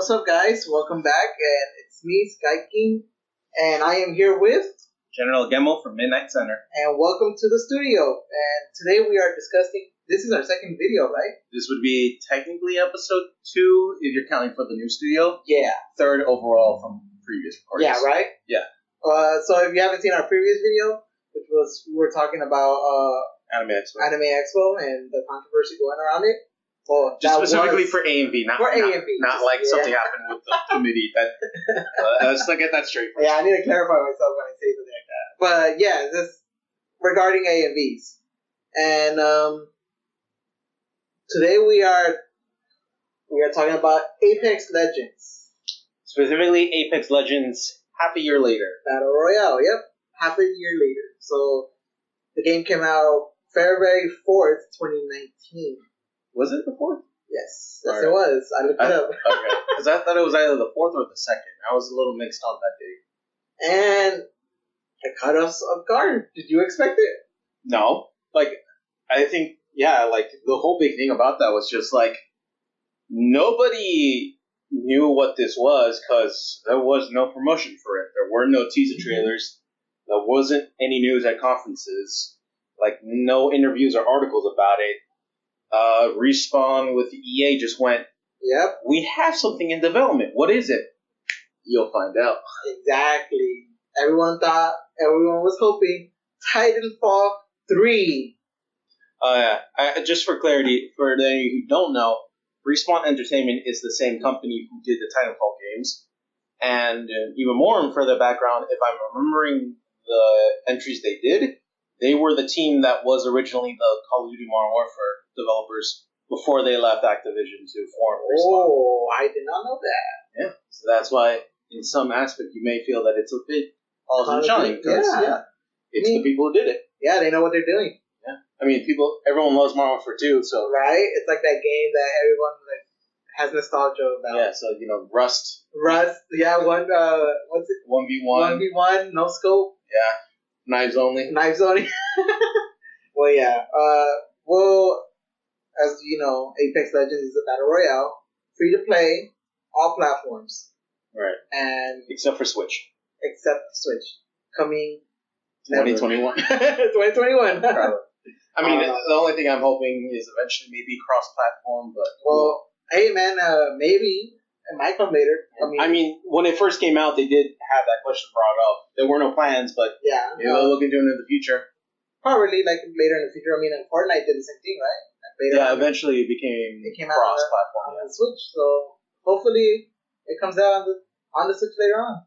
what's up, guys? Welcome back, and it's me, Skyking, and I am here with... General Agemo from Midnight Center. And welcome to the studio. And today we are discussing... This is our second video, right? This would be technically episode 2 if you're counting for the new studio. Yeah. Third overall from previous recordings. Yeah, right? Yeah. So if you haven't seen our previous video, which was... We were talking about Anime Expo. Anime Expo and the controversy going around it. Well, just specifically for A&V, not A&V. Not like something happened with the committee. That let's get that straight first. Yeah, I need to clarify myself when I say something like that. But yeah, this regarding A&Vs. And today we are talking about Apex Legends. Specifically Apex Legends half a year later. Battle Royale, yep. Half a year later. So the game came out February 4th, 2019. Was it the 4th? Yes, yes, it was. I looked it up. Okay. Because I thought it was either the 4th or the 2nd. I was a little mixed on that date. And it caught us off guard. Did you expect it? No. I think, the whole big thing about that was just, nobody knew what this was because there was no promotion for it. There were no teaser trailers. There wasn't any news at conferences. No interviews or articles about it. Respawn with EA just went, yep. We have something in development. What is it? You'll find out. Exactly. Everyone was hoping Titanfall 3. Yeah. Just for clarity, for those of you who don't know, Respawn Entertainment is the same company who did the Titanfall games. And even more in further background, if I'm remembering the entries they did, they were the team that was originally the Call of Duty Modern Warfare developers before they left Activision to form Respawn. Oh, I did not know that. Yeah, so that's why, in some aspect, you may feel that it's a bit all and shine because it's the people who did it. Yeah, they know what they're doing. Yeah, everyone loves Modern Warfare 2, so right. It's like that game that everyone has nostalgia about. Yeah, so Rust. Rust, yeah. What's it? 1v1. 1v1, no scope. Yeah. Knives only. Well, yeah. As you know, Apex Legends is a battle royale, free to play, all platforms. Right. And except for Switch. Coming 2021. 2021. Probably. The only thing I'm hoping is eventually maybe cross-platform, but hey man, maybe it might come later. When it first came out, they did have that question brought up. There were no plans, but they'll look into it in the future. Probably later in the future. Fortnite did the same thing, right? Eventually it became cross-platform on the Switch. So hopefully it comes out on the Switch later on.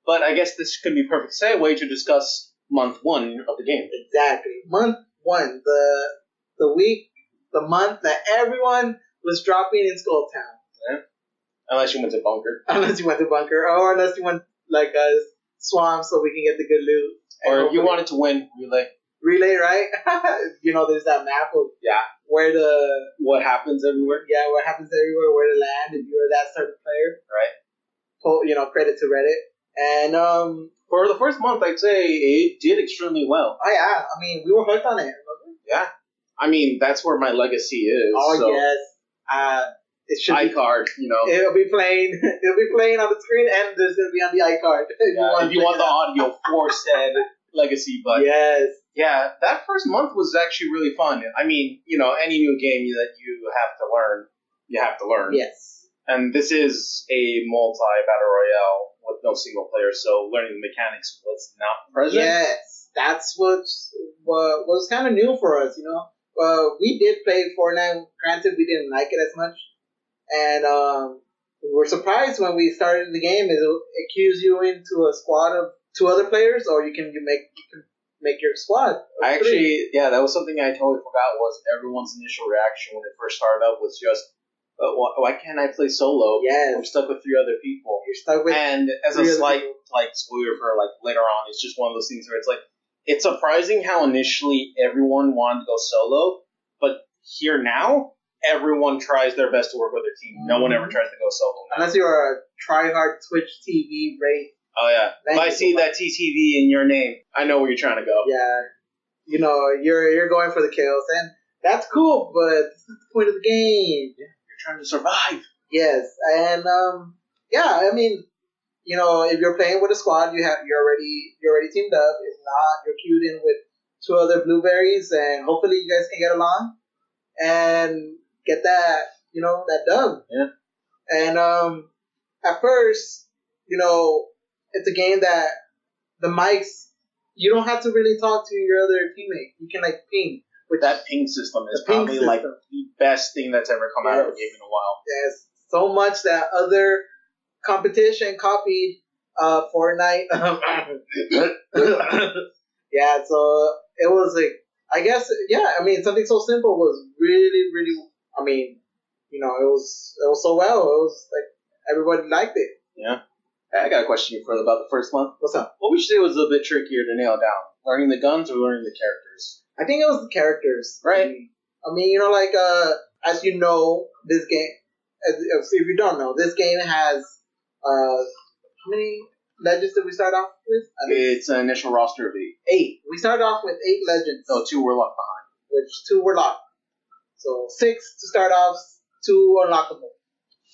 But I guess this could be a perfect segue to discuss month 1 of the game. Exactly, month 1, the month that everyone was dropping in Skull Town. Yeah. Unless you went to Bunker. Or unless you went Swamp so we can get the good loot. Or if you wanted to win Relay, right? There's that map of where what happens everywhere. Yeah, what happens everywhere, where to land if you're that certain player. Right. Credit to Reddit. And for the first month, I'd say it did extremely well. Oh yeah, we were hooked on it. Remember? Yeah. That's where my legacy is. Oh so. Yes. It should iCard, It'll be playing on the screen, and there's gonna be on the iCard. If you want the audio for said legacy, but yes. Yeah, that first month was actually really fun. Any new game that you have to learn. Yes. And this is a multi-battle royale with no single player, so learning the mechanics was not present. Yes, that's what was kind of new for us, we did play Fortnite. Granted, we didn't like it as much. And we were surprised when we started the game. It queues you into a squad of 2 other players, or you can make your squad. That was something I totally forgot. Was everyone's initial reaction when it first started up was just, why can't I play solo? Yes. I'm stuck with 3 other people. You're stuck with. And as a slight spoiler for later on, it's just one of those things where it's surprising how initially everyone wanted to go solo, but here now, everyone tries their best to work with their team. No one ever tries to go solo now. Unless you're a tryhard Twitch TV raid. Oh yeah. If I see that TTV in your name, I know where you're trying to go. Yeah. You're going for the kills, and that's cool, but this is the point of the game. Yeah. You're trying to survive. Yes, and yeah, I mean, if you're playing with a squad, you're already teamed up. If not, you're queued in with two other blueberries, and hopefully you guys can get along and get that dub. Yeah. And at first, it's a game that the mics you don't have to really talk to your other teammate. You can like ping. Which that ping system is probably like the best thing that's ever come out of a game in a while. Yes, so much that other competition copied Fortnite. Yeah, so it was like, I guess, yeah, I mean, something so simple was really, really, I mean, it was so well. It was like everybody liked it. Yeah. I got a question for you about the first month. What's up? What would you say was a bit trickier to nail down? Learning the guns or learning the characters? I think it was the characters. Right. I mean, as you know, this game, if you don't know, this game has, how many legends did we start off with? It's an initial roster of 8. 8. We started off with 8 legends. No, 2 were locked behind. Which 2 were locked. So 6 to start off, 2 unlockable.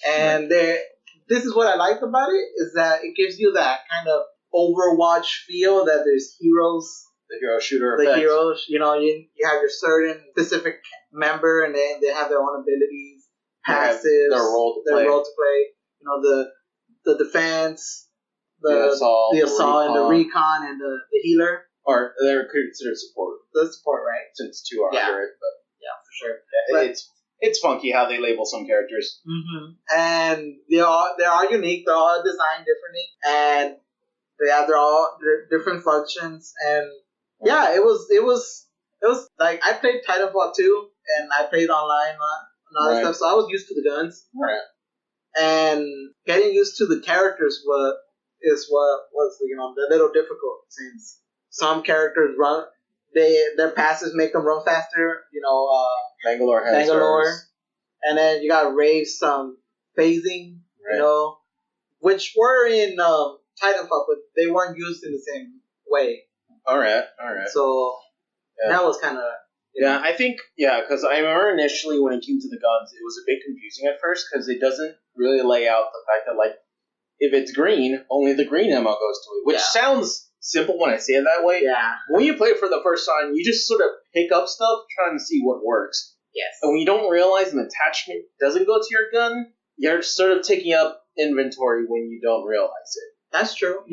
And this is what I like about it, is that it gives you that kind of Overwatch feel that there's heroes. The hero shooter The effect. heroes, you have your certain specific member, and they have their own abilities, passives, their role to play. The defense, the assault, and the recon, and the healer. Or they're considered support. The support, right? Since 2 are under it, but yeah, for sure. Yeah, it's funky how they label some characters. Mm-hmm. And they are unique. They're all designed differently, and they're all different functions. And yeah, it was like I played Titanfall 2, and I played online and all that stuff, so I was used to the guns. Right. And getting used to the characters was a little difficult, since some characters run. Their passes make them run faster. Bangalore has hers. And then you got Rave's phasing. Right. Which were in Titanfall, but they weren't used in the same way. All right. So that was kind of. Yeah, I think, because I remember initially when it came to the guns, it was a bit confusing at first, because it doesn't really lay out the fact that, like, if it's green, only the green ammo goes to it, which sounds simple when I say it that way. Yeah. When you play it for the first time, you just sort of pick up stuff trying to see what works. Yes. And when you don't realize an attachment doesn't go to your gun, you're sort of taking up inventory when you don't realize it. That's true.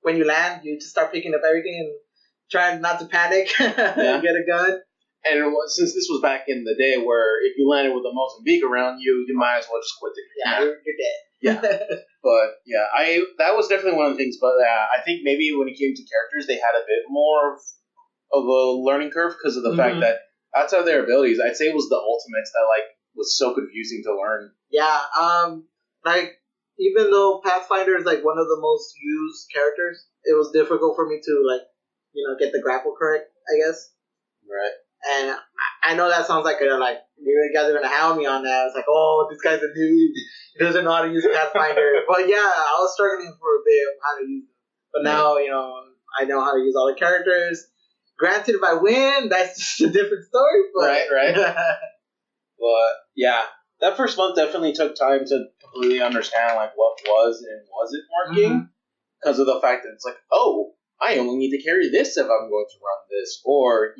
When you land, you just start picking up everything and trying not to panic and get a gun. And since this was back in the day where if you landed with a Mozambique around you, you might as well just quit the game. Yeah, you're dead. Yeah. But yeah, that was definitely one of the things. But I think maybe when it came to characters, they had a bit more of a learning curve because of the fact that outside of their abilities, I'd say it was the ultimates that was so confusing to learn. Yeah. Even though Pathfinder is one of the most used characters, it was difficult for me to get the grapple correct, I guess. Right. And I know that sounds like you guys are gonna hound me on that. It's like, oh, this guy's a noob. He doesn't know how to use Pathfinder. But yeah, I was struggling for a bit of how to use it. But now, I know how to use all the characters. Granted, if I win, that's just a different story. But right. But yeah, that first month definitely took time to completely understand what was and wasn't working because of the fact that it's I only need to carry this if I'm going to run this, or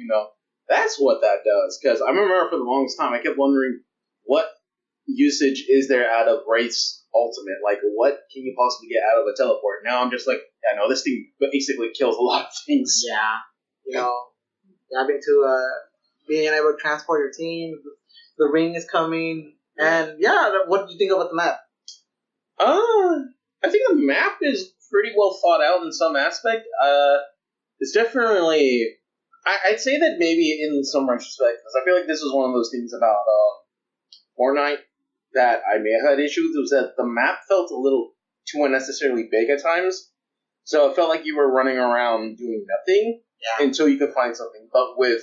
that's what that does. Because I remember for the longest time, I kept wondering what usage is there out of Wraith's ultimate? What can you possibly get out of a teleport? Now I'm just no, this thing basically kills a lot of things. Yeah. Having to being able to transport your team, the ring is coming, and what do you think about the map? I think the map is pretty well thought out in some aspect. It's definitely. I'd say that maybe in some retrospect, because I feel like this was one of those things about Fortnite that I may have had issues with, was that the map felt a little too unnecessarily big at times. So it felt like you were running around doing nothing until you could find something. But with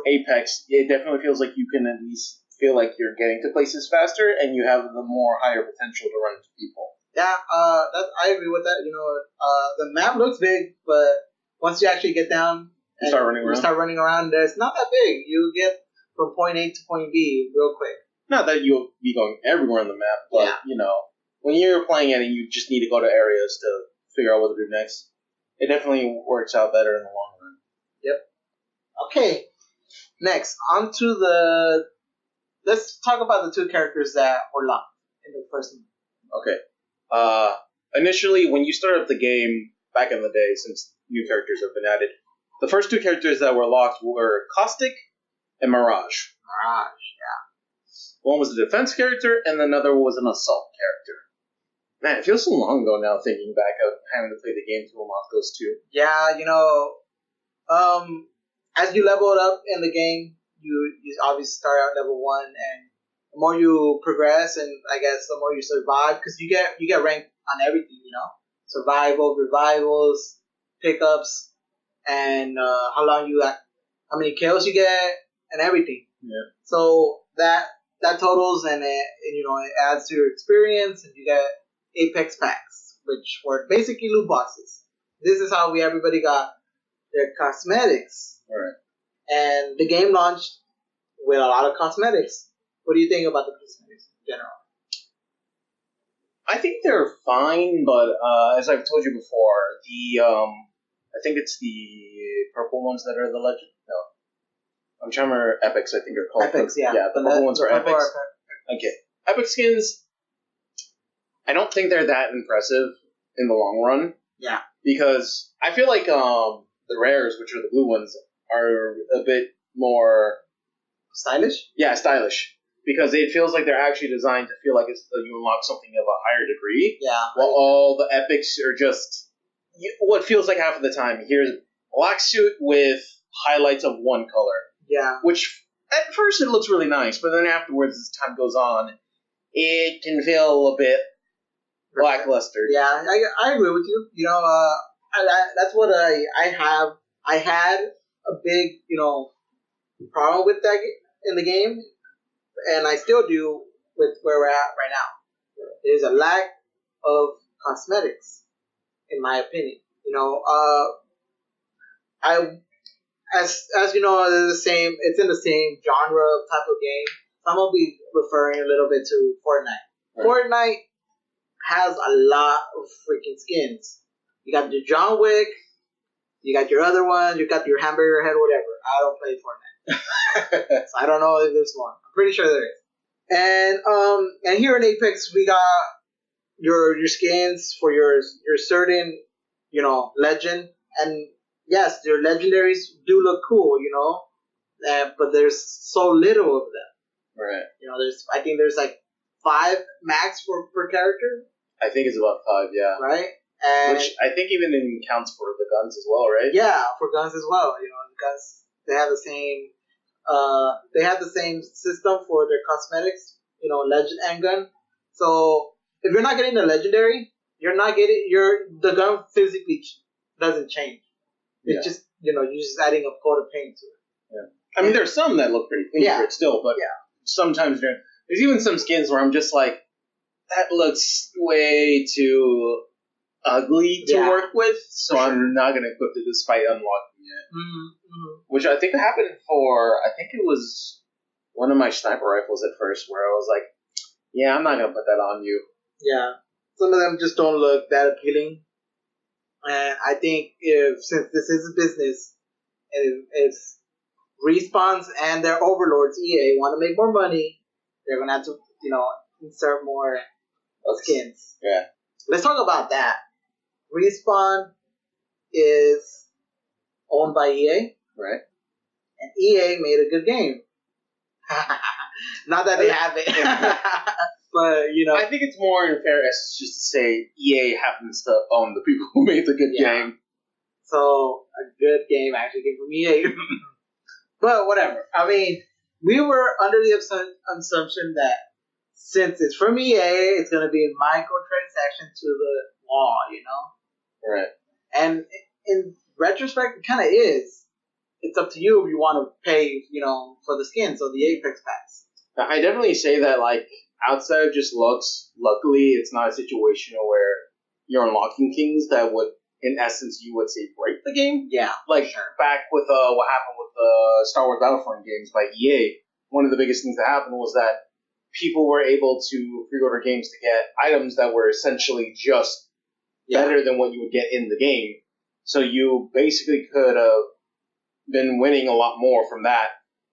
Apex, it definitely feels like you can at least feel like you're getting to places faster and you have the more higher potential to run into people. Yeah, I agree with that. The map looks big, but once you actually get down, you start running around. It's not that big. You get from point A to point B real quick. Not that you'll be going everywhere on the map, but, when you're playing it and you just need to go to areas to figure out what to do next, it definitely works out better in the long run. Yep. Okay. Next, on to the... Let's talk about the 2 characters that were locked in the first one. Okay. Initially, when you start up the game, back in the day, since new characters have been added, the first 2 characters that were locked were Caustic and Mirage. One was a defense character, and another was an assault character. Man, it feels so long ago now, thinking back of having to play the game to unlock those 2. Yeah, as you level up in the game, you obviously start out level 1, and the more you progress, and I guess the more you survive, because you get ranked on everything, survival, revivals, pickups, and how many kills you get, and everything. Yeah. So that totals, and it adds to your experience, and you get Apex packs, which were basically loot boxes. This is how everybody got their cosmetics. All right. And the game launched with a lot of cosmetics. What do you think about the cosmetics in general? I think they're fine, but as I've told you before, I think it's the purple ones that are the legend. No, I'm trying to remember. Epics, I think are called. Epics, yeah. Yeah, the purple ones are epics. Okay, epic skins. I don't think they're that impressive in the long run. Yeah. Because I feel like the rares, which are the blue ones, are a bit more stylish. Yeah, stylish. Because it feels like they're actually designed to feel like you unlock something of a higher degree. Yeah. While all the epics are just what feels like half of the time. Here's a black suit with highlights of one color. Yeah. Which at first it looks really nice, but then afterwards, as time goes on, it can feel a bit lackluster. Yeah, I agree with you. That's what I have. I had a big problem with that in the game, and I still do with where we're at right now. There's a lack of cosmetics, in my opinion. As you know, it's in the same genre type of game. So I'm gonna be referring a little bit to Fortnite. Right. Fortnite has a lot of freaking skins. You got your John Wick, you got your other one, you got your hamburger head, whatever. I don't play Fortnite, so I don't know if there's more. I'm pretty sure there is. And here in Apex, we got your skins for your certain legend, and yes, your legendaries do look cool, but there's so little of them. Right. I think there's like 5 max per character. I think it's about 5, yeah. Right? And which I think even counts for the guns as well, right? Yeah, for guns as well. The guns, they have the same system for their cosmetics, legend and gun. So if you're not getting the legendary, you're not getting the gun physically doesn't change. It's just you're just adding a coat of paint to it. Yeah. I mean, there's some that look pretty clean for it still, but sometimes there's even some skins where I'm just like, that looks way too ugly to work with, so I'm not going to equip it despite unlocking it. Mm-hmm. Which I think happened I think it was one of my sniper rifles at first, where I was like, yeah, I'm not going to put that on you. Yeah. Some of them just don't look that appealing. And I think since this is a business, and if Respawns and their overlords, EA, want to make more money, they're going to have to, insert more skins. Yeah. Let's talk about that. Respawn is owned by EA. Right. And EA made a good game. Not that they have it. But, I think it's more in fairness just to say EA happens to own the people who made the good game. So, a good game actually came from EA. But whatever. I mean, we were under the assumption that since it's from EA, it's going to be a microtransaction to the wall, Right. And in retrospect, it kind of is. It's up to you if you want to pay, for the skins or the Apex packs. I definitely say that, outside of just looks, luckily, it's not a situation where you're unlocking things that would, in essence, you would say break the game. Yeah. Back with what happened with the Star Wars Battlefront games by EA, one of the biggest things that happened was that people were able to pre-order games to get items that were essentially just better than what you would get in the game. So you basically could have been winning a lot more from that.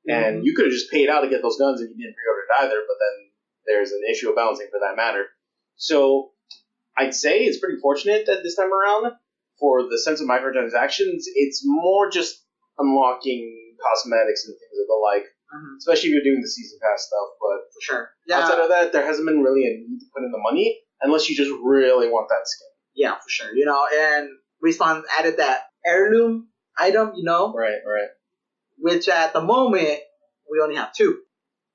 And you could have just paid out to get those guns and you didn't pre-order it either, but then there's an issue of balancing for that matter. So I'd say it's pretty fortunate that this time around, for the sense of microtransactions, it's more just unlocking cosmetics and things of the like, especially if you're doing the season pass stuff. But for sure, outside of that, there hasn't been really a need to put in the money unless you just really want that skin. Yeah, for sure. And Respawn added that heirloom item, Right. which at the moment we only have two.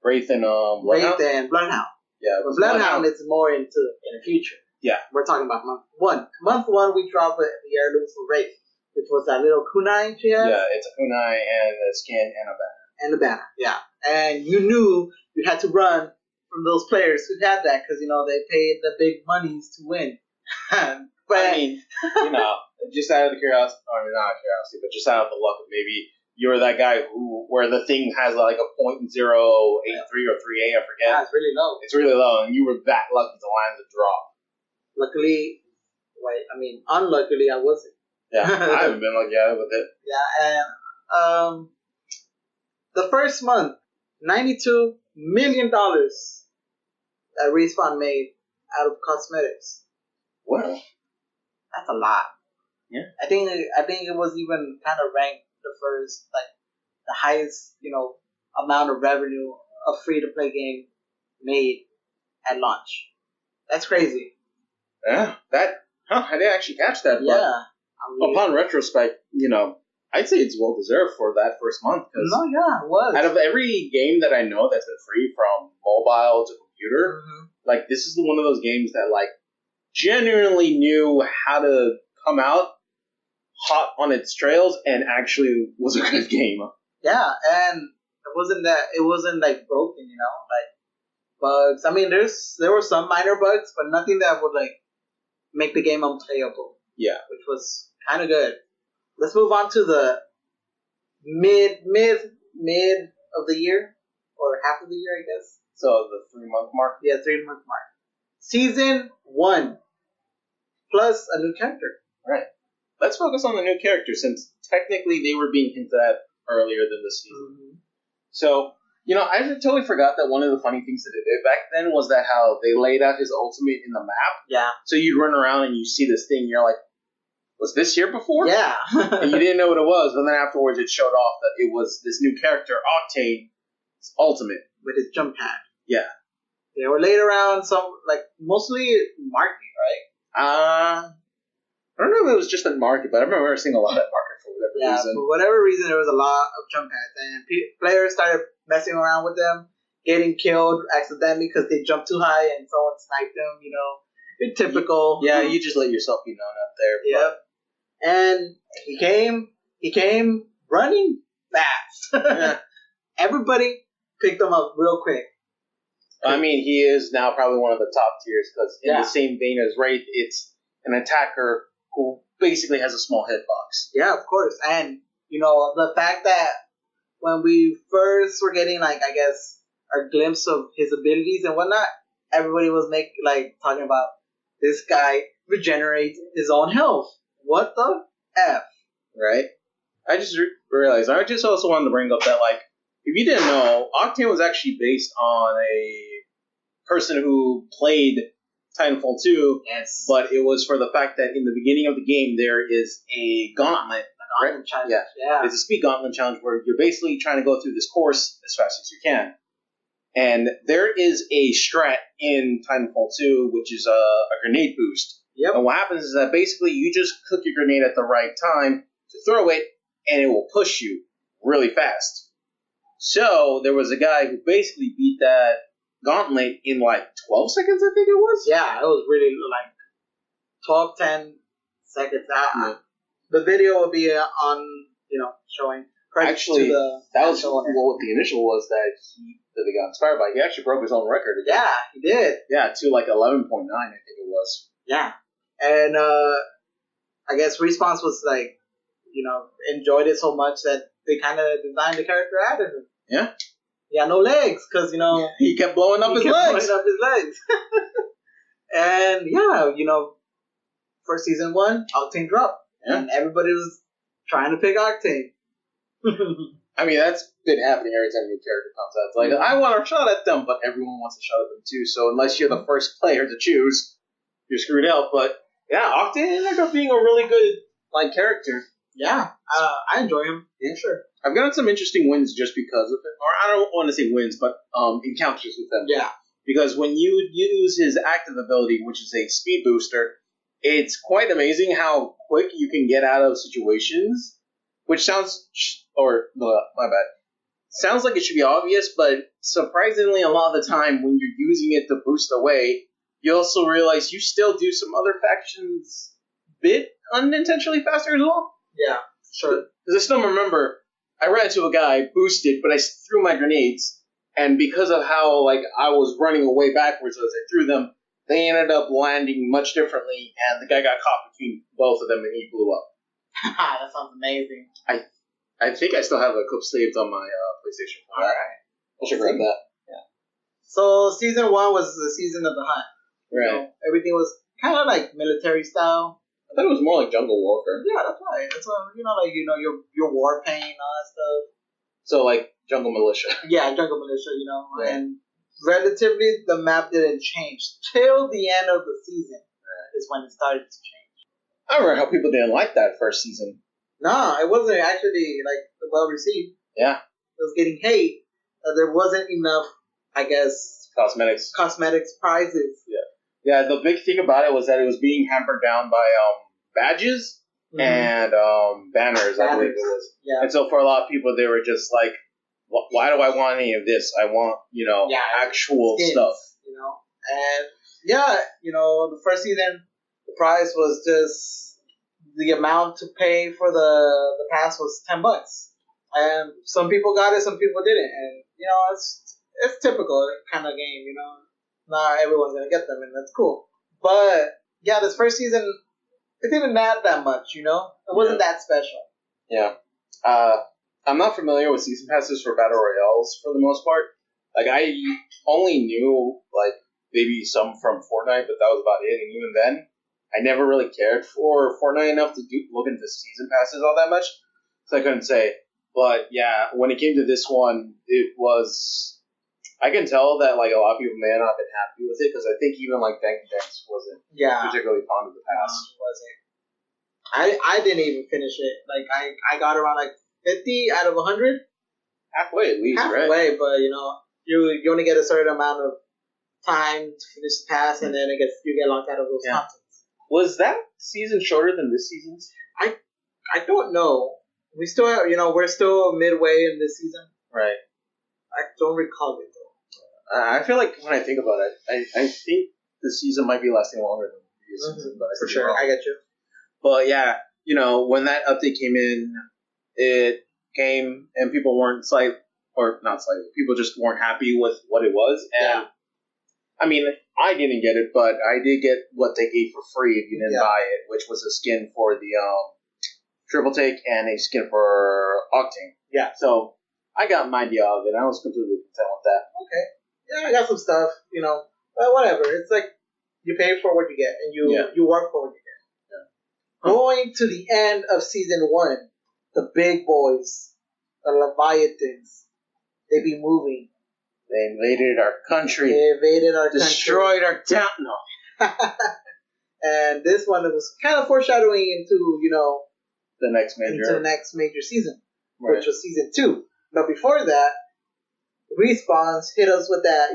Wraith and Bloodhound? Wraith and Bloodhound. Yeah, but Bloodhound is more in the future. Yeah. We're talking about month one. Month one, we dropped the heirloom for Wraith, which was that little kunai she has. Yeah, it's a kunai and a skin and a banner. And a banner, yeah. And you knew you had to run from those players who had that because, they paid the big monies to win. But I mean, just out of the curiosity, I mean, not curiosity, but just out of the luck of maybe you're that guy where the thing has like a .083 or 3A, I forget. Yeah, it's really low. It's really low, and you were that lucky to land the drop. Luckily, unluckily, I wasn't. Yeah, I haven't been lucky either with it. Yeah, and the first month, $92 million that Respawn made out of cosmetics. Wow. That's a lot. Yeah. I think it was even kind of ranked the first, the highest, amount of revenue a free-to-play game made at launch. That's crazy. Yeah, I didn't actually catch that. But upon retrospect, I'd say it's well deserved for that first month. No, yeah, it was. Out of every game that I know that's been free from mobile to computer, this is one of those games that genuinely knew how to come out hot on its trails and actually was a good game. Yeah, and it wasn't broken, bugs. I mean, there were some minor bugs, but nothing that would make the game unplayable. Yeah, which was kind of good. Let's move on to the mid of the year, or half of the year, I guess. So the 3-month mark. Yeah, 3-month mark. Season 1 plus a new character. Right. Let's focus on the new character since technically they were being hinted at earlier than this season. So, I totally forgot that one of the funny things that they did back then was that how they laid out his ultimate in the map. Yeah. So you'd run around and you see this thing and you're like, was this here before? Yeah. And you didn't know what it was, but then afterwards it showed off that it was this new character, Octane's ultimate. With his jump pad. Yeah. They were laid around mostly market, right? I don't know if it was just at market, but I remember seeing a lot at market for whatever reason. For whatever reason, there was a lot of jump pads, and players started messing around with them, getting killed accidentally because they jumped too high and someone sniped them. It's typical. Yeah, you just let yourself be known up there. Yep. And he came running fast. Yeah. Everybody picked him up real quick. I mean, he is now probably one of the top tiers because in the same vein as Wraith, it's an attacker who basically has a small hitbox. Yeah, of course. And, the fact that when we first were getting, I guess, our glimpse of his abilities and whatnot, everybody was talking about this guy regenerates his own health. What the F? Right? I just realized, I just also wanted to bring up that, if you didn't know, Octane was actually based on a person who played Titanfall 2, yes, but it was for the fact that in the beginning of the game there is a gauntlet. Challenge. Yeah. It's a speed gauntlet challenge where you're basically trying to go through this course as fast as you can. And there is a strat in Titanfall 2, which is a grenade boost. Yep. And what happens is that basically you just cook your grenade at the right time to throw it, and it will push you really fast. So there was a guy who basically beat that gauntlet in 12 seconds, I think it was. Yeah, it was really 12, 10 seconds. The video will be on, showing. Actually, that was what the initial was that he got inspired by. He actually broke his own record again. Yeah, he did. Yeah, to 11.9, I think it was. Yeah, and I guess Response was enjoyed it so much that they kind of designed the character out of him. Yeah. he had no legs because he kept blowing up his legs. And for season 1, Octane dropped, and everybody was trying to pick Octane. I mean, that's been happening every time a new character comes out. It's like, I want a shot at them, but everyone wants a shot at them too. So unless you're the first player to choose, you're screwed out. But yeah, Octane ended up being a really good character. Yeah, I enjoy him. Yeah, sure. I've gotten some interesting wins just because of it. Or I don't want to say wins, but encounters with them. Yeah. Because when you use his active ability, which is a speed booster, it's quite amazing how quick you can get out of situations. Which sounds, my bad. Sounds like it should be obvious, but surprisingly, a lot of the time when you're using it to boost away, you also realize you still do some other factions bit unintentionally faster as well. Yeah, sure. Because I still remember, I ran into a guy, boosted, but I threw my grenades, and because of how I was running away backwards as I threw them, they ended up landing much differently, and the guy got caught between both of them, and he blew up. That sounds amazing. I think I still have a clip saved on my PlayStation 4. Alright. I should grab that. Yeah. So season 1 was the season of the hunt. Right. Everything was kind of like military style. I thought it was more like jungle warfare. Yeah, that's right. That's what your war paint and all that stuff. So jungle militia. Yeah, jungle militia. Right. And relatively the map didn't change till the end of the season. Right. Is when it started to change. I remember how people didn't like that first season. No, it wasn't actually well received. Yeah. It was getting hate. There wasn't enough, I guess, cosmetics prizes. Yeah. Yeah, the big thing about it was that it was being hampered down by badges and banners, I believe it was. Yeah. And so for a lot of people, they were just like, why do I want any of this? I want, actual skins, stuff. And the first season, the price was just the amount to pay for the pass was $10, and some people got it, some people didn't, and it's typical kind of game. Not everyone's gonna get them, and that's cool. But yeah, this first season, it didn't add that much. It wasn't that special. Yeah. I'm not familiar with season passes for battle royales for the most part. I only knew maybe some from Fortnite, but that was about it, and even then, I never really cared for Fortnite enough to look into season passes all that much, so I couldn't say. But yeah, when it came to this one, it was. I can tell that a lot of people may not have been happy with it because I think even Dank Danks wasn't particularly fond of the pass. Wasn't. I didn't even finish it. I got around 50 out of 100. Halfway at least, right? Halfway, but you only get a certain amount of time to finish the pass, and then you get locked out of those contents. Was that season shorter than this season's? I don't know. We still have, we're still midway in this season. Right. I don't recall it though. I feel like when I think about it, I think the season might be lasting longer than the previous season. But for sure, I get you. But yeah, when that update came in, it came and people weren't people just weren't happy with what it was. And I mean, I didn't get it, but I did get what they gave for free if you didn't buy it, which was a skin for the triple take and a skin for Octane. Yeah. So I got my idea of it. I was completely content with that. Okay. Yeah, I got some stuff, but whatever. It's you pay for what you get, and you work for what you get. Yeah. Going to the end of season 1, the big boys, the Leviathans, they be moving. They invaded our country. Destroyed our town. No. And this one was kind of foreshadowing into, the next major season, which was season 2. But before that, Respawns hit us with that,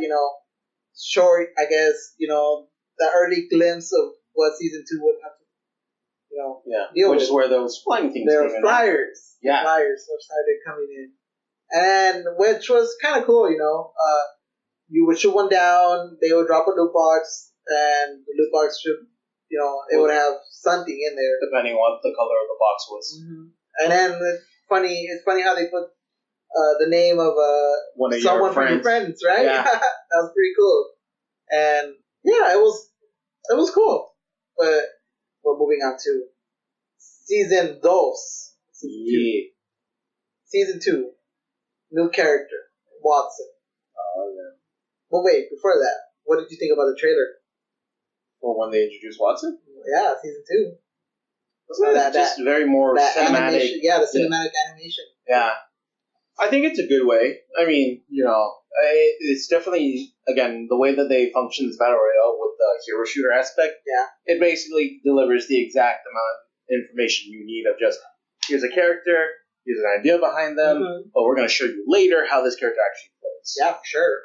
short, I guess, the early glimpse of what season 2 would have to, deal with. Which is where those flying things came in. There were flyers. Yeah. Flyers started coming in. And which was kind of cool, you would shoot one down, they would drop a loot box, and the loot box should, it would have something in there. Depending on what the color of the box was. Mm-hmm. And then it's funny how they put the name of someone from your friends, right? Yeah. That was pretty cool. And yeah, it was cool. But we're moving on to season 2. Yeah. Season 2. New character. Wattson. Oh, yeah. But wait, before that, what did you think about the trailer? Or when they introduced Wattson? Yeah, season 2. Wasn't it just very more cinematic? Animation, yeah, the cinematic animation. Yeah. I think it's a good way. I mean, it's definitely, again, the way that they function as Battle Royale with the hero shooter aspect. Yeah. It basically delivers the exact amount of information you need of just, here's a character, here's an idea behind them, but we're going to show you later how this character actually plays. Yeah, for sure.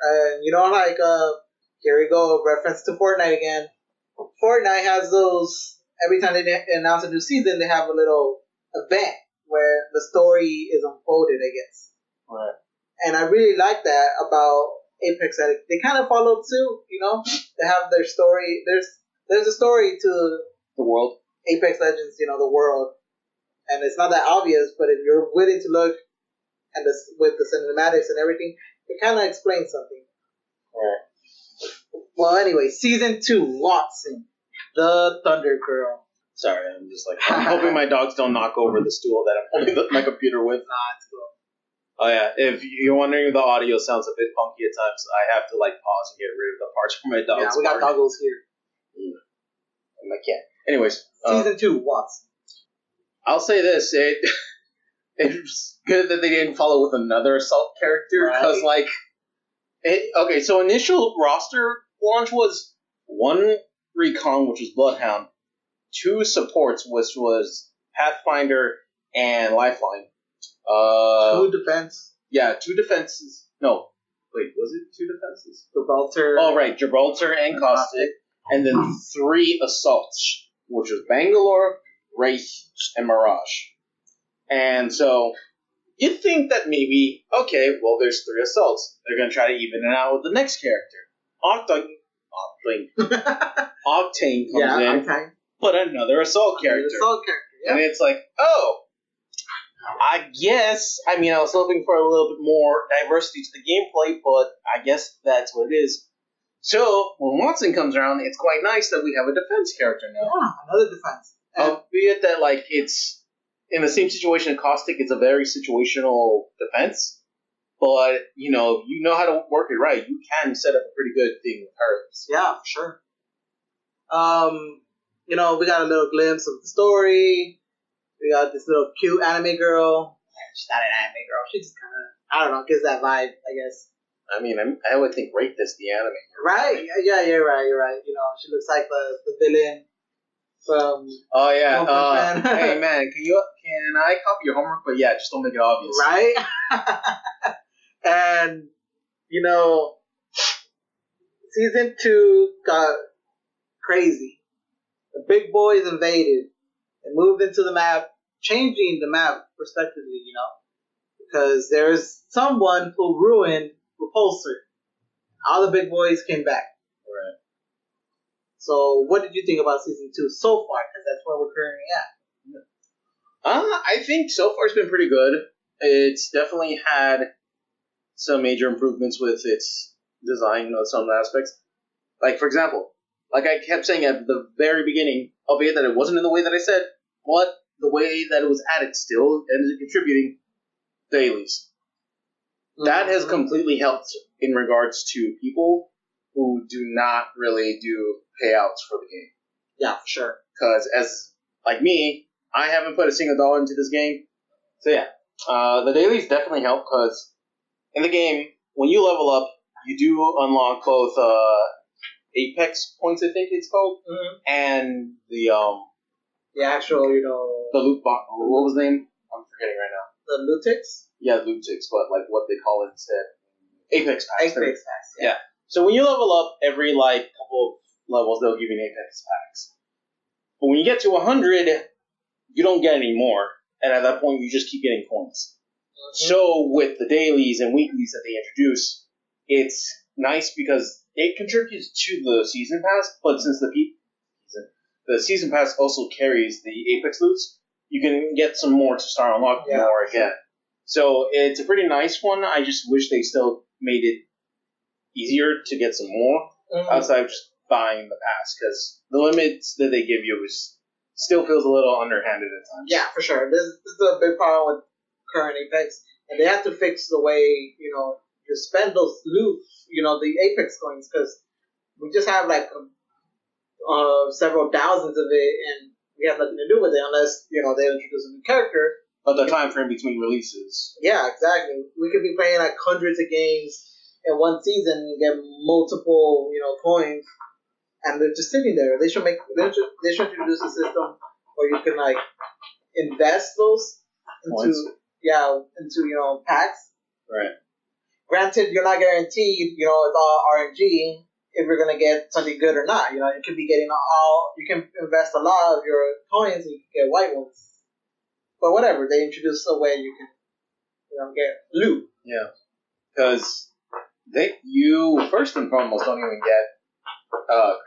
Here we go, reference to Fortnite again. Fortnite has those, every time they announce a new season, they have a little event where the story is unfolded, I guess. Right. And I really like that about Apex. That they kind of followed suit, They have their story. There's a story to the world. Apex Legends, the world. And it's not that obvious, but if you're willing to look and with the cinematics and everything, it kind of explains something. Right. Well, anyway, season 2, Wattson, the Thunder Girl. Sorry, I'm just I'm hoping my dogs don't knock over the stool that I'm holding my computer with. Nah, it's cool. Oh yeah, if you're wondering if the audio sounds a bit funky at times, I have to pause and get rid of the parts from my dogs. Yeah, we got doggles here. I can't. Anyways, season 2, Wattson. I'll say this: it's good that they didn't follow with another assault character because, okay, so initial roster launch was 1 recon, which was Bloodhound, 2 supports, which was Pathfinder and Lifeline. 2 defense. Yeah, 2 defenses. No, wait, was it 2 defenses? Gibraltar. Oh, right, Gibraltar and Caustic. And then 3 assaults, which was Bangalore, Wraith, and Mirage. And so, you'd think that maybe, okay, well, there's 3 assaults. They're going to try to even it out with the next character. Octane comes in, Octane. but another assault character. Yeah. And it's I guess, I was hoping for a little bit more diversity to the gameplay, but I guess that's what it is. So, when Wattson comes around, it's quite nice that we have a defense character now. Yeah, another defense. Albeit that, it's in the same situation as Caustic, it's a very situational defense, but, you know how to work it right. You can set up a pretty good thing with her. Yeah, for sure. We got a little glimpse of the story. We got this little cute anime girl. She's not an anime girl. She just kind of, I don't know, gives that vibe, I guess. I would think Wraith is the anime. Right? Yeah, you're right. She looks like the villain from... Oh, yeah. Hey, man, can I copy your homework? But yeah, just don't make it obvious. Right? And, season 2 got crazy. The big boys invaded and moved into the map, changing the map respectively, because there's someone who ruined Repulsor. All the big boys came back. Right. So, what did you think about season 2 so far? Because that's where we're currently at. I think so far it's been pretty good. It's definitely had some major improvements with its design of some aspects. For example, like I kept saying at the very beginning, albeit that it wasn't in the way that I said, but the way that it was added still ended up contributing, dailies. That has completely helped in regards to people who do not really do payouts for the game. Yeah, for sure. Because as, like me, I haven't put a single dollar into this game. So yeah, the dailies definitely help because in the game, when you level up, you do unlock both Apex points, I think it's called, and the actual, the loot box. What was the name? I'm forgetting right now. The Lutix? Yeah, Lutix, but what they call it instead. Apex Packs. Apex Packs, yeah. So when you level up, every couple of levels, they'll give you an Apex Packs. But when you get to 100, you don't get any more, and at that point, you just keep getting coins. So with the dailies and weeklies that they introduce, it's nice because it contributes to the season pass, but since the season pass also carries the Apex loots, you can get some more to start unlocking more again. So it's a pretty nice one. I just wish they still made it easier to get some more outside of just buying the pass, because the limits that they give you still feels a little underhanded at times. Yeah, for sure. This is a big problem with current Apex, and they have to fix the way to spend those loot, the Apex coins, because we just have like several thousands of it, and we have nothing to do with it unless they introduce a new character. But the time frame between releases. Yeah, exactly. We could be playing like hundreds of games in one season and get multiple coins, and they're just sitting there. They should introduce a system where you can like invest those into packs. Right. Granted, you're not guaranteed. It's all RNG if you're gonna get something good or not. You could be getting you can invest a lot of your coins and you can get white ones. But whatever, they introduced a way you can get loot. Yeah. Because you first and foremost don't even get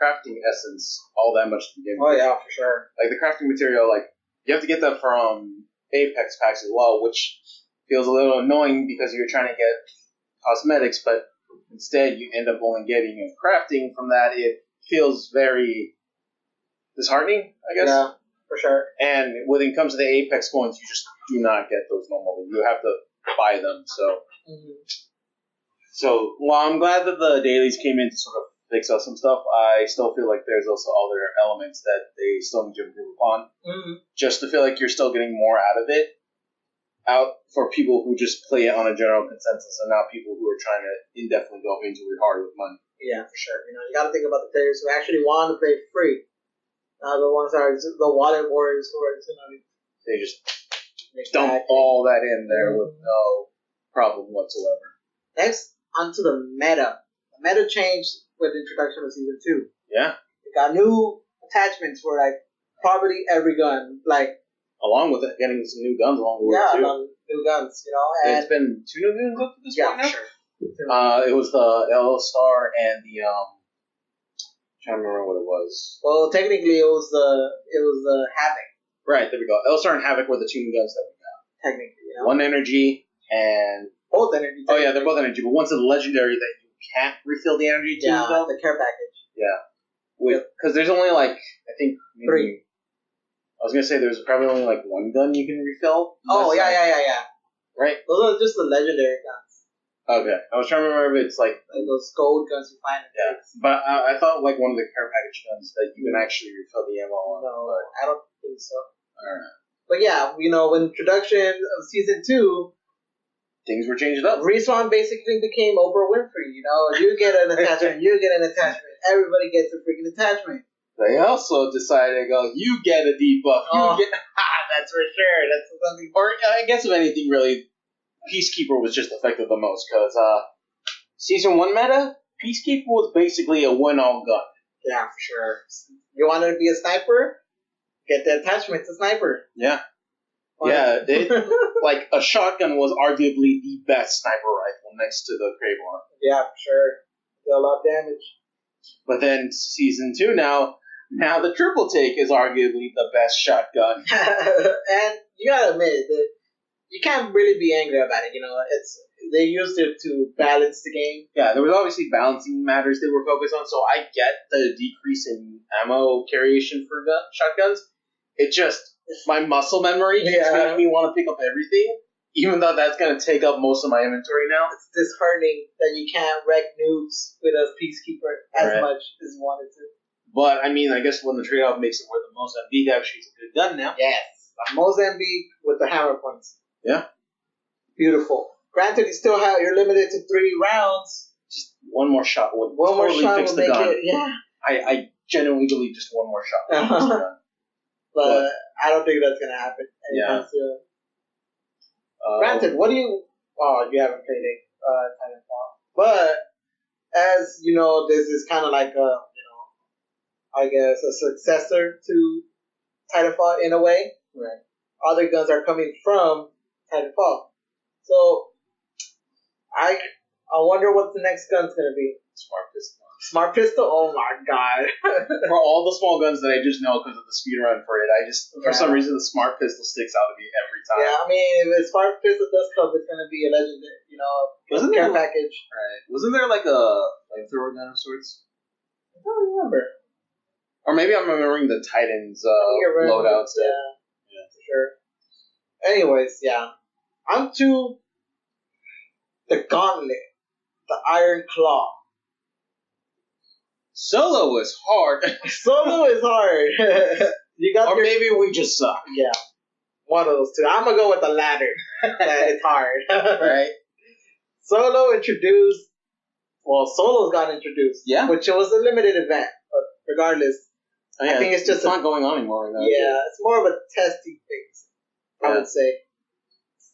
crafting essence all that much to begin with. Oh yeah, for sure. Like the crafting material, like you have to get that from Apex packs as well, which feels a little annoying because you're trying to get cosmetics, but instead you end up only getting crafting from that. It feels very disheartening, I guess. Yeah, for sure. And when it comes to the Apex coins, you just do not get those normally. You have to buy them. So while I'm glad that the dailies came in to sort of fix up some stuff, I still feel like there's also other elements that they still need to improve upon. Just to feel like you're still getting more out of it. Out for people who just play it on a general consensus and not people who are trying to indefinitely go into it hard with money. Yeah, for sure. You got to think about the players who actually want to play free. The ones that are the wallet warriors who are they just dump all that in there with no problem whatsoever. Next, onto the meta. The meta changed with the introduction of Season 2. Yeah. We got new attachments for like probably every gun, like. Along with it, getting some new guns along the way, too. Yeah, new guns, And it's been 2 new guns up to this point now? Sure. It was the L-Star and the, I'm trying to remember what it was. Well, technically, it was the Havoc. Right, there we go. L-Star and Havoc were the 2 new guns that we got. Technically, One energy and... Both energy. Oh, yeah, they're both energy, but one's a legendary that you can't refill the energy to. Yeah, the care package. Yeah. Because there's only, like, I think... 3. I was going to say there's probably only like 1 gun you can refill. Oh, yeah. Right? Those are just the legendary guns. Okay. I was trying to remember if it's like those gold guns you find in packs. But I thought like one of the care package guns that you can actually refill the ammo on. No, I don't think so. Alright. But yeah, with introduction of Season 2, things were changed up. Respawn basically became Oprah Winfrey. You get an attachment, everybody gets a freaking attachment. They also decided to go, you get a debuff. That's for sure. That's something. Or I guess if anything, really, Peacekeeper was just affected the most because Season 1 meta, Peacekeeper was basically a win-all gun. Yeah, for sure. You wanted to be a sniper? Get the attachment to sniper. Yeah. Yeah, like a shotgun was arguably the best sniper rifle next to the Kraber. Yeah, for sure. Did a lot of damage. But then Season 2 now the triple take is arguably the best shotgun. And you gotta admit that you can't really be angry about it. They used it to balance the game. Yeah, there was obviously balancing matters they were focused on, so I get the decrease in ammo carryation for shotguns. It just, my muscle memory keeps making me want to pick up everything, even though that's going to take up most of my inventory now. It's disheartening that you can't wreck noobs with a Peacekeeper as much as you wanted to. But, I mean, I guess when the trade-off makes it worth the most, Mozambique actually is a good gun now. Yes. Mozambique with the hammer points. Yeah. Beautiful. Granted, you're limited to 3 rounds. Just one more shot would fix the gun. I genuinely believe just one more shot would fix the gun. But I don't think that's going to happen anytime soon. Granted, what do you... Oh, you haven't played Titanfall. But, as you know, this is kind of like I guess, a successor to Titanfall in a way. Right. Other guns are coming from Titanfall. So, I wonder what the next gun's going to be. Smart pistol. Smart pistol? Oh my god. For all the small guns that I just know because of the speedrun for it, for some reason, the smart pistol sticks out to me every time. Yeah, I mean, if a smart pistol does come, it's going to be a legendary, care package. Right. Wasn't there like a flamethrower gun of sorts? I don't remember. Or maybe I'm remembering the Titans loadouts. Yeah, for sure. Anyways, yeah. On to the Gauntlet. Iron Claw. Solo is hard. Solo is hard. Or maybe we just suck. Yeah. One of those two. I'm going to go with the latter. It's hard. Right? Solo's got introduced. Yeah. Which was a limited event. But regardless, Oh, yeah, I think it's just not going on anymore. Right now, it's more of a testing phase, I would say,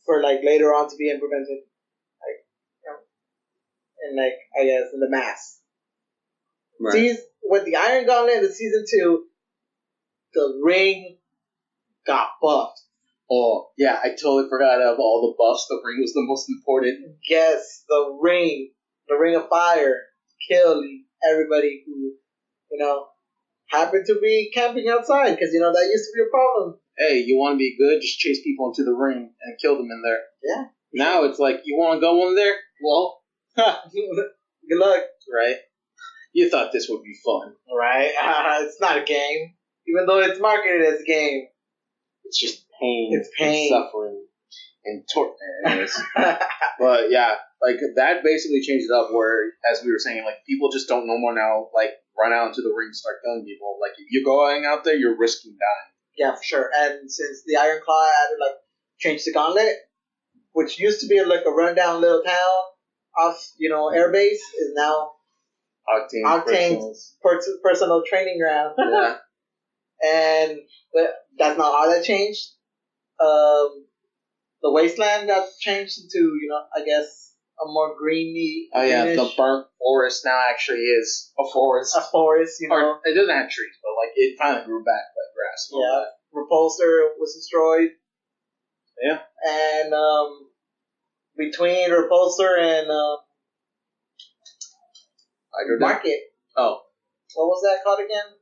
for like later on to be implemented, I guess in the mass. Right. See, with the Iron Gauntlet in the season 2, the ring got buffed. Oh yeah, I totally forgot of all the buffs. The ring was the most important. Yes, the ring of fire, killed everybody who happened to be camping outside, because that used to be a problem. Hey, you want to be good? Just chase people into the ring and kill them in there. Yeah. Now it's like, you want to go in there? Well, good luck. Right? You thought this would be fun. Right? It's not a game. Even though it's marketed as a game. It's just pain. It's pain. And suffering. And torture. But yeah, like that basically changed it up where, as we were saying, like people just don't no more now, like run out into the ring and start killing people. Like if you're going out there, you're risking dying. Yeah, for sure. And since the Iron Claw added changed the gauntlet, which used to be like a rundown little town off, airbase, is now Octane's personal training ground. Yeah. And that's not all that changed. The wasteland got changed into, I guess, a more greeny. Oh yeah, the burnt forest now actually is a forest. A forest, Or, it doesn't have trees, but it finally grew back like grass. Yeah. Repulsor was destroyed. Yeah. And between Repulsor and Market. Oh. What was that called again?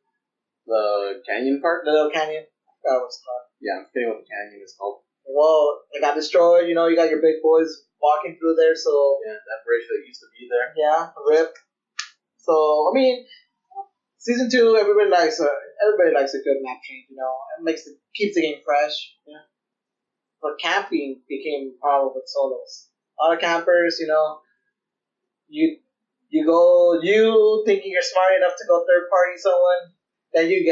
The canyon part? The little canyon. I forgot what it's called. Yeah, I'm forgetting what the canyon is called. Well, it got destroyed. You got your big boys walking through there, so... Yeah, that bridge that used to be there. Yeah, rip. So, I mean, season 2, everybody likes a good map change, It keeps the game fresh. Yeah. But camping became a problem with solos. A lot of campers, you thinking you're smart enough to go third party someone, then you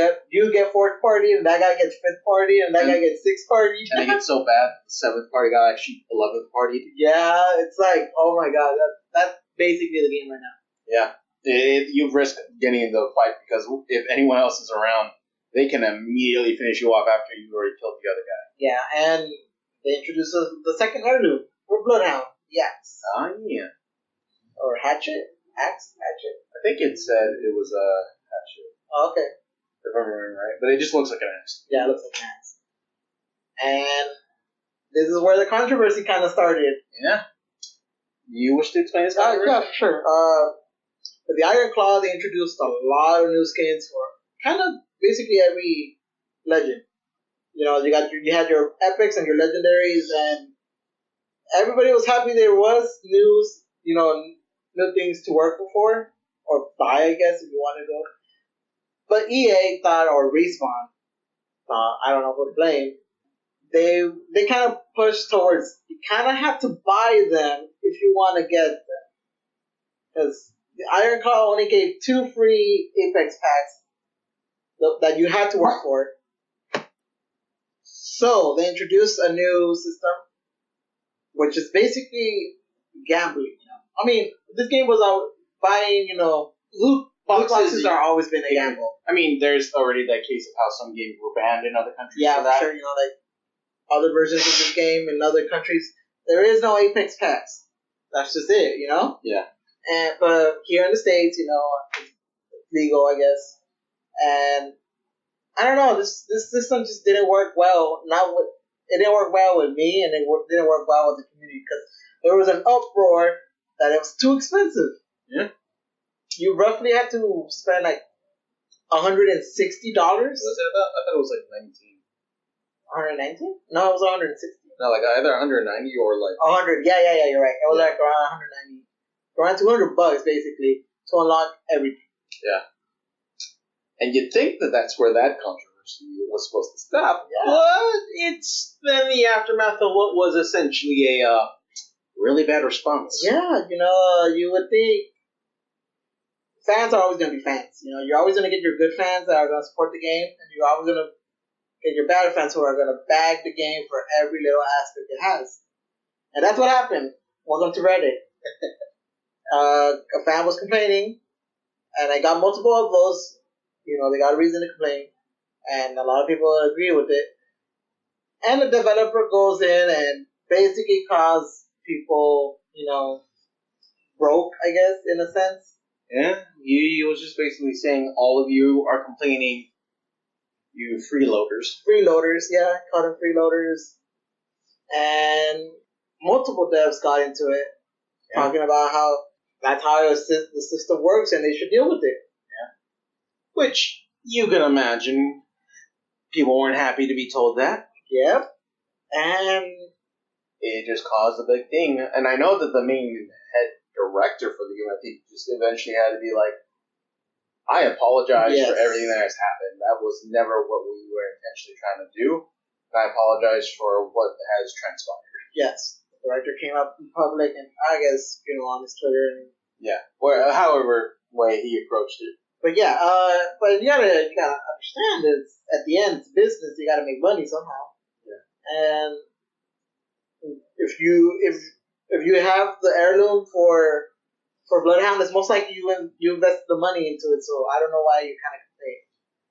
get fourth party, and that guy gets fifth party, and that guy gets sixth party. And it gets so bad, the seventh party guy actually 11th party. Yeah, it's like, oh my god, that's basically the game right now. Yeah. You risk getting into a fight because if anyone else is around, they can immediately finish you off after you've already killed the other guy. Yeah, and they introduced the second heirloom, or Bloodhound, Axe. Oh, yeah. Or Hatchet? Axe? Hatchet? I think it said it was a hatchet. Oh, okay. If I'm remembering right. But it just looks like an axe. Yeah, it looks like an axe. And this is where the controversy kind of started. Yeah. You wish to explain this controversy? Yeah, sure. With the Iron Claw, they introduced a lot of new skins for kind of basically every legend. You had your epics and your legendaries, and everybody was happy there was new things to work for, or buy, I guess, if you want to go. But EA thought, or Respawn thought, I don't know who to blame, they kind of pushed towards, you kind of have to buy them if you want to get them. Because the Iron Claw only gave 2 free Apex packs that you had to work for. So they introduced a new system, which is basically gambling. I mean, this game was out buying, loot boxes are always been a gamble. I mean, there's already that case of how some games were banned in other countries. Yeah, for that. sure. Like other versions of this game in other countries, there is no Apex packs. That's just it, Yeah. But here in the States, it's legal, I guess. And I don't know, this system just didn't work well. It didn't work well with me, and it didn't work well with the community because there was an uproar that it was too expensive. Yeah. You roughly had to spend like $160. Was it about? I thought it was like 19. 119? No, it was 160. No, like either 190 or like 100. Yeah, you're right. It was like around 190, around $200 basically to unlock everything. Yeah. And you'd think that that's where that controversy was supposed to stop. Yeah. But it's then the aftermath of what was essentially a really bad response. Yeah, you would think fans are always going to be fans. You're always going to get your good fans that are going to support the game, and you're always going to get your bad fans who are going to bag the game for every little aspect it has. And that's what happened. Welcome to Reddit. A fan was complaining, and I got multiple upvotes. They got a reason to complain, and a lot of people agree with it. And the developer goes in and basically calls people, broke, I guess, in a sense. Yeah, he was just basically saying all of you are complaining, you freeloaders. Freeloaders, yeah, called them freeloaders. And multiple devs got into it, talking about how that's how the system works and they should deal with it. Yeah. Which, you can imagine, people weren't happy to be told that. Yep. And it just caused a big thing. And I know that the main head director for the game, I think, just eventually had to be like, I apologize for everything that has happened. That was never what we were intentionally trying to do. And I apologize for what has transpired. Yes. The director came up in public and I guess, on his Twitter. However way he approached it. But yeah, but you gotta understand it's at the end it's business, you gotta make money somehow. Yeah. And if you have the heirloom for Bloodhound, it's most likely you invest the money into it. So I don't know why you kind of complain.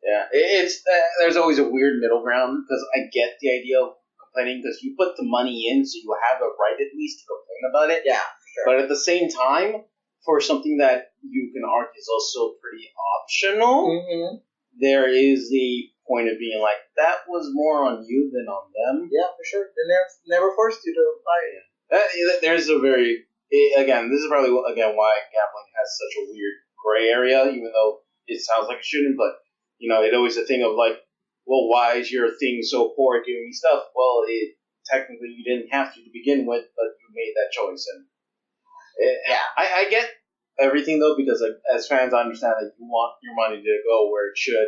Yeah, it's there's always a weird middle ground because I get the idea of complaining because you put the money in, so you have a right at least to complain about it. Yeah, sure. But at the same time, for something that you can argue is also pretty optional, there is the point of being like, that was more on you than on them. Yeah, for sure. They never forced you to buy it. There's a very... Again, this is probably, why gambling has such a weird gray area, even though it sounds like it shouldn't, but, it's always a thing of like, well, why is your thing so poor at giving me stuff? Well, technically you didn't have to begin with, but you made that choice. And I get everything, though, because as fans, I understand that you want your money to go where it should,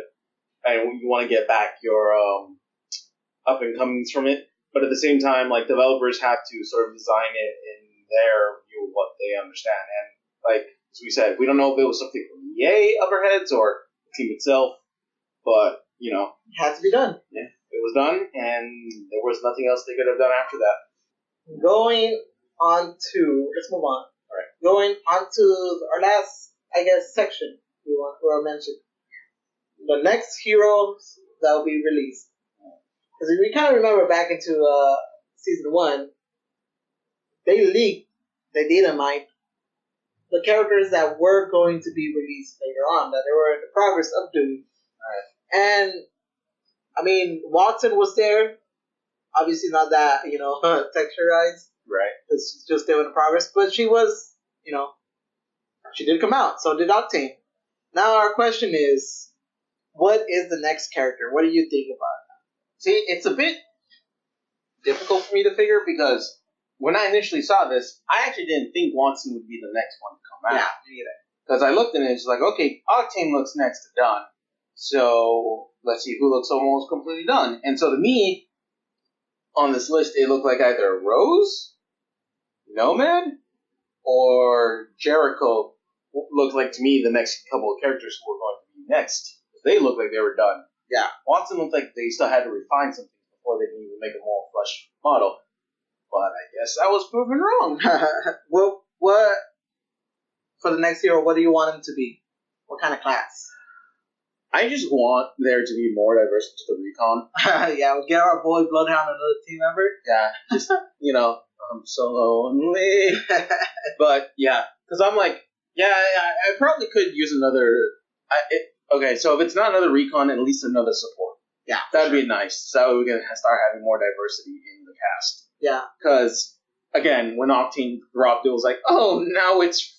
and you want to get back your up-and-comings from it. But at the same time, like, developers have to sort of design it in their view of what they understand. And, like, as we said, we don't know if it was something from EA up our heads or the team itself, but, it had to be done. Yeah, it was done, and there was nothing else they could have done after that. Going on to, let's move on. All right. Going on to our last, I guess, section we'll mention. The next heroes that will be released. Because we kind of remember back into Season 1, they leaked, they dynamite the characters that were going to be released later on, that they were in the progress of doing. Right. And, I mean, Wattson was there. Obviously not that, texturized. Right. It's just there in the progress. But she was, she did come out. So did Octane. Now our question is, what is the next character? What do you think about it? See, it's a bit difficult for me to figure because when I initially saw this, I actually didn't think Wattson would be the next one to come out. Yeah, me either. Because I looked at it, it's like, okay, Octane looks next to done. So let's see who looks almost completely done. And so to me, on this list, it looked like either Rose, Nomad, or Jericho looked like to me the next couple of characters who were going to be next. They looked like they were done. Yeah. Wattson looked like they still had to refine some things before they could even make a more fleshed model. But I guess I was proven wrong. Well, what for the next hero? What do you want him to be? What kind of class? I just want there to be more diversity to the recon. Yeah, we'll get our boy Bloodhound another team member. Yeah, just I'm so lonely. But yeah, because I'm like, yeah, I probably could use another. Okay, so if it's not another recon, at least another support. Yeah, that'd be nice. So we can start having more diversity in the cast. Yeah. Because, again, when Octane dropped, it was like, oh, now it's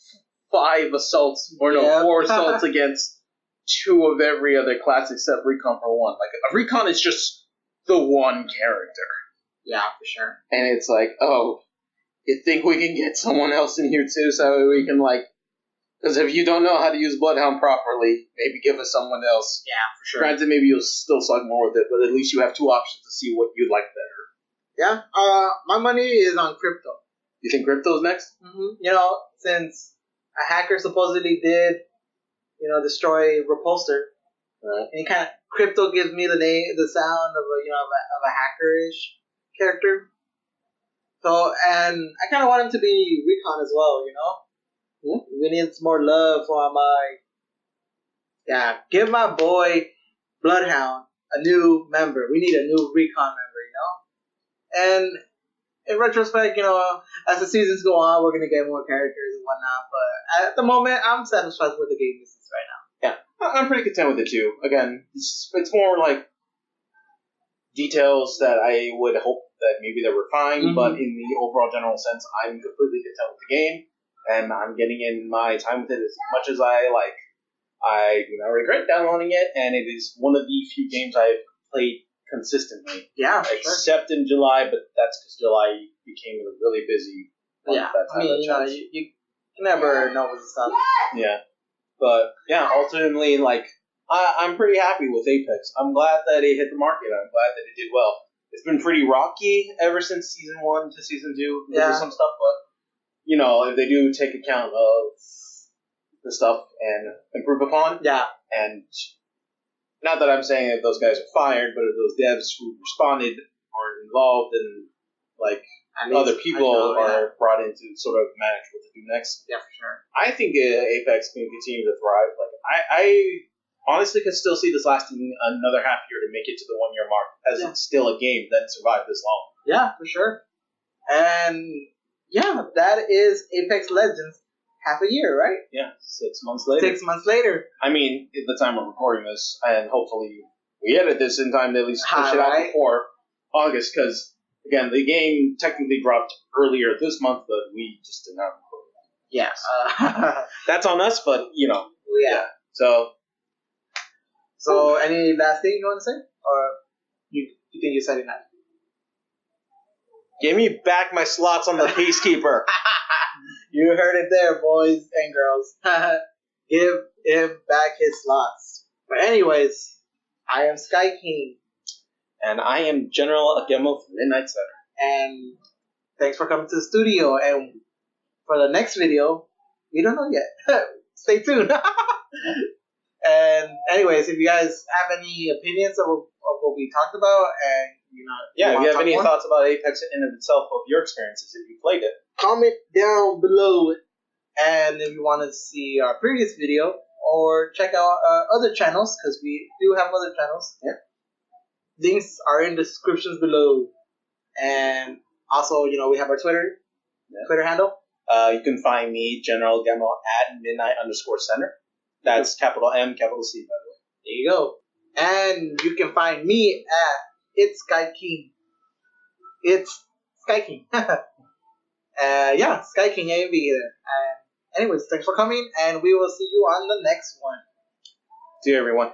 4 assaults against 2 of every other class except Recon for 1. Like, a Recon is just the one character. Yeah, for sure. And it's like, oh, you think we can get someone else in here too so we can, like... Because if you don't know how to use Bloodhound properly, maybe give us someone else. Yeah, for sure. Granted, maybe you'll still suck more with it, but at least you have 2 options to see what you'd like better. Yeah, my money is on Crypto. You think Crypto's next? You know, since a hacker supposedly did, destroy Repulsor, and kind of Crypto gives me the sound of a hackerish character. So, and I kind of want him to be Recon as well. We need some more love for give my boy Bloodhound a new member. We need a new Recon member. And in retrospect, as the seasons go on, we're gonna get more characters and whatnot. But at the moment, I'm satisfied with the game this is right now. Yeah, I'm pretty content with it too. Again, it's more like details that I would hope that maybe they're refined, but in the overall general sense, I'm completely content with the game, and I'm getting in my time with it as much as I like. I do not regret downloading it, and it is one of the few games I've played consistently. Yeah, except in July, but that's because July became a really busy month. Yeah, you can never know what's stuff. Yeah, but yeah, ultimately, like I'm pretty happy with Apex. I'm glad that it hit the market. I'm glad that it did well. It's been pretty rocky ever since season 1 to season 2 because of some stuff, but if they do take account of the stuff and improve upon. Yeah. And not that I'm saying that those guys are fired, but if those devs who responded are involved and other people are brought in to sort of manage what to do next. Yeah, for sure. I think Apex can continue to thrive. I honestly could still see this lasting another half year to make it to the 1 year mark, as it's still a game that survived this long. Yeah, for sure. And that is Apex Legends. Half a year, right? Yeah, 6 months later. 6 months later. I mean, at the time we're recording this, and hopefully we edit this in time to at least push it out before August, because, again, the game technically dropped earlier this month, but we just did not record it. Yeah. That's on us, but, Yeah. So, any last thing you want to say? Or you think you said enough? Give me back my slots on the Peacekeeper. You heard it there, boys and girls. Give him back his slots. But anyways, I am Skyking. And I am General Agemo from Midnight Center. And thanks for coming to the studio. And for the next video, we don't know yet. Stay tuned. And anyways, if you guys have any opinions of what we talked about, and if you have any thoughts about Apex in and of itself, of your experiences if you played it, comment down below. And if you want to see our previous video or check out other channels, because we do have other channels, links are in the descriptions below. And also, we have our Twitter handle. You can find me, General Agemo, at midnight_center. That's capital M, capital C, by the way. There you go. And you can find me at It's Skyking. It's Skyking. Skyking AMV here. Anyways, thanks for coming, and we will see you on the next one. See you, everyone.